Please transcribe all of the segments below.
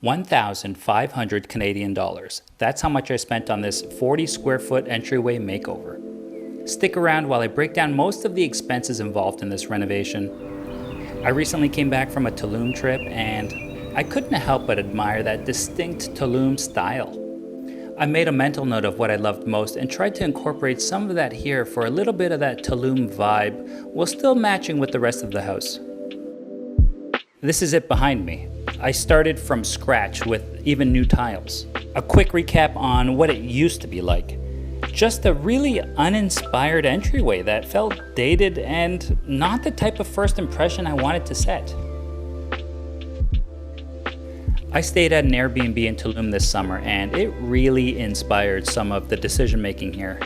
1,500 Canadian dollars. That's how much I spent on this 40 square foot entryway makeover. Stick around while I break down most of the expenses involved in this renovation. I recently came back from a Tulum trip and I couldn't help but admire that distinct Tulum style. I made a mental note of what I loved most and tried to incorporate some of that here for a little bit of that Tulum vibe while still matching with the rest of the house. This is it behind me. I started from scratch with even new tiles. A quick recap on what it used to be like. Just a really uninspired entryway that felt dated and not the type of first impression I wanted to set. I stayed at an Airbnb in Tulum this summer and it really inspired some of the decision making here.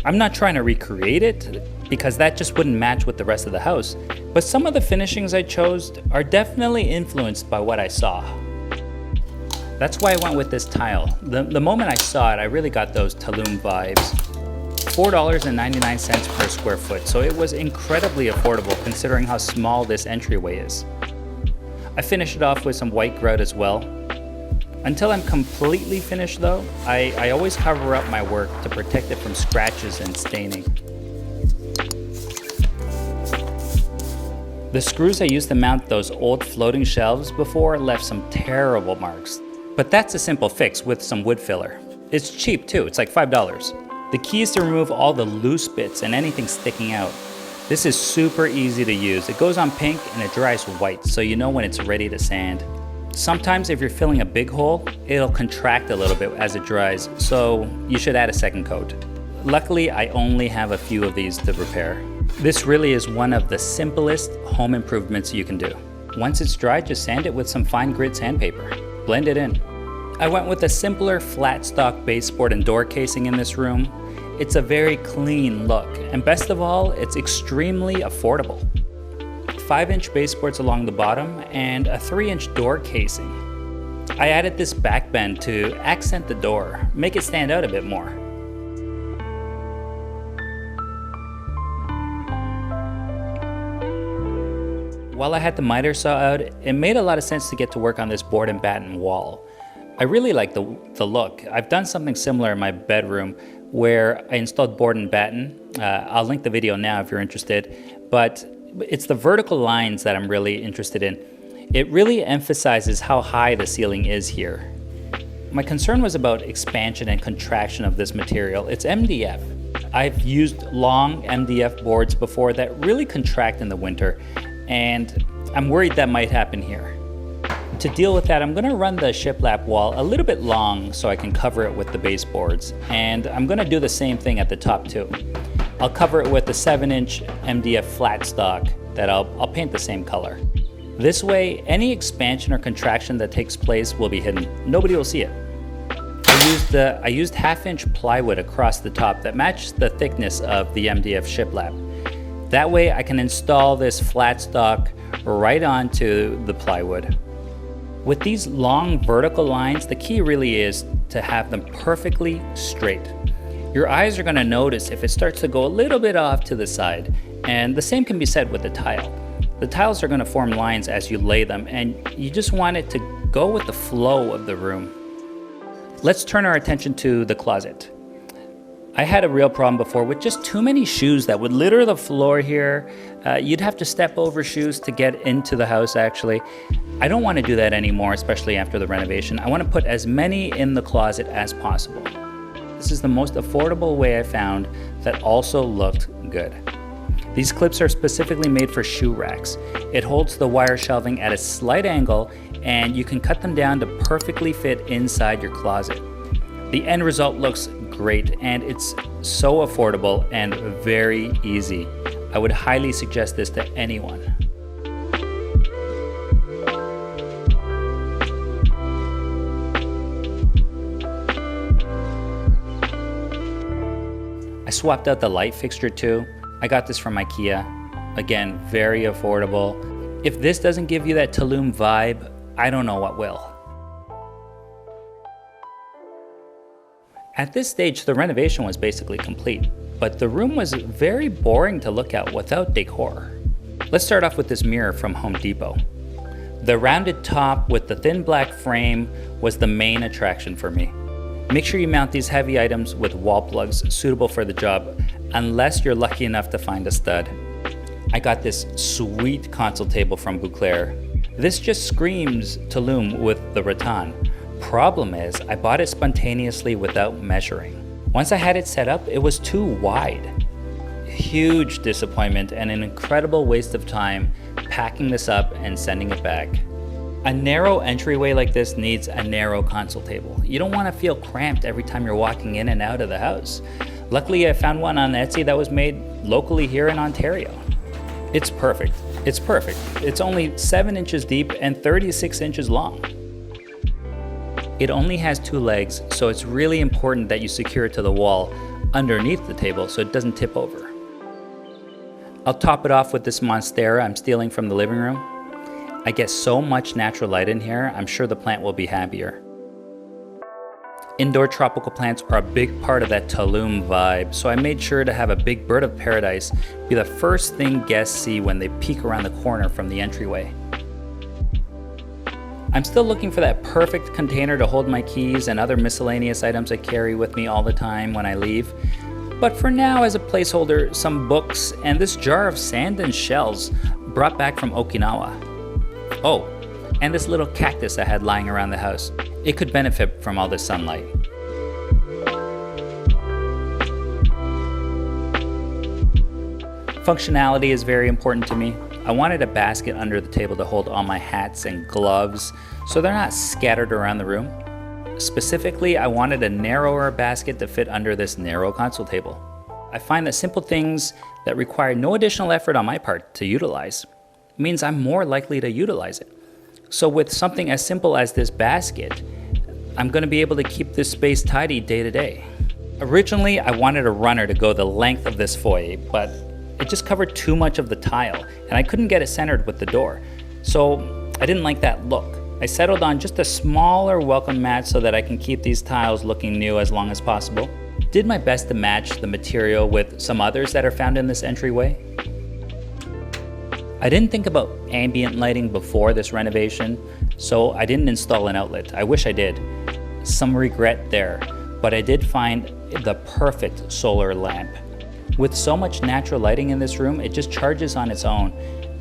I'm not trying to recreate it because that just wouldn't match with the rest of the house, but some of the finishings I chose are definitely influenced by what I saw. That's why I went with this tile. The moment I saw it, I really got those Tulum vibes. $4.99 per square foot, so it was incredibly affordable considering how small this entryway is. I finished it off with some white grout as well. Until I'm completely finished though, I always cover up my work to protect it from scratches and staining. The screws I used to mount those old floating shelves before left some terrible marks. But that's a simple fix with some wood filler. It's cheap too, it's like $5. The key is to remove all the loose bits and anything sticking out. This is super easy to use. It goes on pink and it dries white, so you know when it's ready to sand. Sometimes if you're filling a big hole, it'll contract a little bit as it dries, so you should add a second coat. Luckily, I only have a few of these to repair. This really is one of the simplest home improvements you can do. Once it's dry, just sand it with some fine grit sandpaper. Blend it in. I went with a simpler flat stock baseboard and door casing in this room. It's a very clean look, and best of all, it's extremely affordable. 5-inch baseboards along the bottom and a 3-inch door casing. I added this back bend to accent the door, make it stand out a bit more. While I had the miter saw out, it made a lot of sense to get to work on this board and batten wall. I really like the look. I've done something similar in my bedroom where I installed board and batten. I'll link the video now if you're interested, but it's the vertical lines that I'm really interested in. It really emphasizes how high the ceiling is here. My concern was about expansion and contraction of this material. It's MDF. I've used long MDF boards before that really contract in the winter, and I'm worried that might happen here. To deal with that, I'm going to run the Shiplap wall a little bit long so I can cover it with the baseboards, and I'm going to do the same thing at the top too. I'll cover it with a 7-inch MDF flat stock that I'll paint the same color. This way, any expansion or contraction that takes place will be hidden. Nobody will see it. I used 1/2-inch plywood across the top that matched the thickness of the MDF shiplap. That way I can install this flat stock right onto the plywood. With these long vertical lines, the key really is to have them perfectly straight. Your eyes are going to notice if it starts to go a little bit off to the side, and the same can be said with the tile. The tiles are going to form lines as you lay them, and you just want it to go with the flow of the room. Let's turn our attention to the closet. I had a real problem before with just too many shoes that would litter the floor here. You'd have to step over shoes to get into the house actually. I don't want to do that anymore, especially after the renovation. I want to put as many in the closet as possible. This is the most affordable way I found that also looked good. These clips are specifically made for shoe racks. It holds the wire shelving at a slight angle and you can cut them down to perfectly fit inside your closet. The end result looks great and it's so affordable and very easy. I would highly suggest this to anyone. I swapped out the light fixture too. I got this from IKEA. Again, very affordable. If this doesn't give you that Tulum vibe, I don't know what will. At this stage, the renovation was basically complete, but the room was very boring to look at without decor. Let's start off with this mirror from Home Depot. The rounded top with the thin black frame was the main attraction for me. Make sure you mount these heavy items with wall plugs suitable for the job, unless you're lucky enough to find a stud. I got this sweet console table from Bouclair. This just screams Tulum with the rattan. Problem is, I bought it spontaneously without measuring. Once I had it set up, it was too wide. Huge disappointment and an incredible waste of time packing this up and sending it back. A narrow entryway like this needs a narrow console table. You don't want to feel cramped every time you're walking in and out of the house. Luckily, I found one on Etsy that was made locally here in Ontario. It's perfect. It's perfect. It's only 7 inches deep and 36 inches long. It only has 2 legs, so it's really important that you secure it to the wall underneath the table so it doesn't tip over. I'll top it off with this monstera I'm stealing from the living room. I get so much natural light in here, I'm sure the plant will be happier. Indoor tropical plants are a big part of that Tulum vibe, so I made sure to have a big bird of paradise be the first thing guests see when they peek around the corner from the entryway. I'm still looking for that perfect container to hold my keys and other miscellaneous items I carry with me all the time when I leave. But for now, as a placeholder, some books and this jar of sand and shells brought back from Okinawa. Oh, and this little cactus I had lying around the house. It could benefit from all this sunlight. Functionality is very important to me. I wanted a basket under the table to hold all my hats and gloves so they're not scattered around the room. Specifically, I wanted a narrower basket to fit under this narrow console table. I find that simple things that require no additional effort on my part to utilize means I'm more likely to utilize it. So with something as simple as this basket, I'm going to be able to keep this space tidy day to day. Originally, I wanted a runner to go the length of this foyer, but it just covered too much of the tile and I couldn't get it centered with the door. So I didn't like that look. I settled on just a smaller welcome mat so that I can keep these tiles looking new as long as possible. Did my best to match the material with some others that are found in this entryway. I didn't think about ambient lighting before this renovation, so I didn't install an outlet. I wish I did. Some regret there, but I did find the perfect solar lamp. With so much natural lighting in this room, it just charges on its own,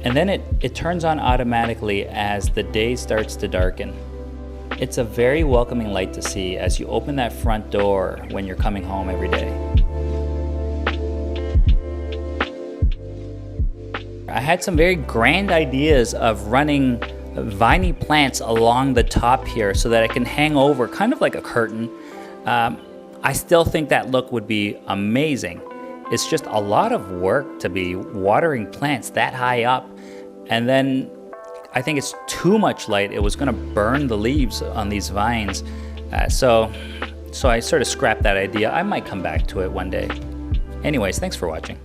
and then it turns on automatically as the day starts to darken. It's a very welcoming light to see as you open that front door when you're coming home every day. I had some very grand ideas of running viney plants along the top here so that I can hang over kind of like a curtain. I still think that look would be amazing. It's just a lot of work to be watering plants that high up, and then I think it's too much light. It was going to burn the leaves on these vines, so I sort of scrapped that idea. I might come back to it one day. Anyways, thanks for watching.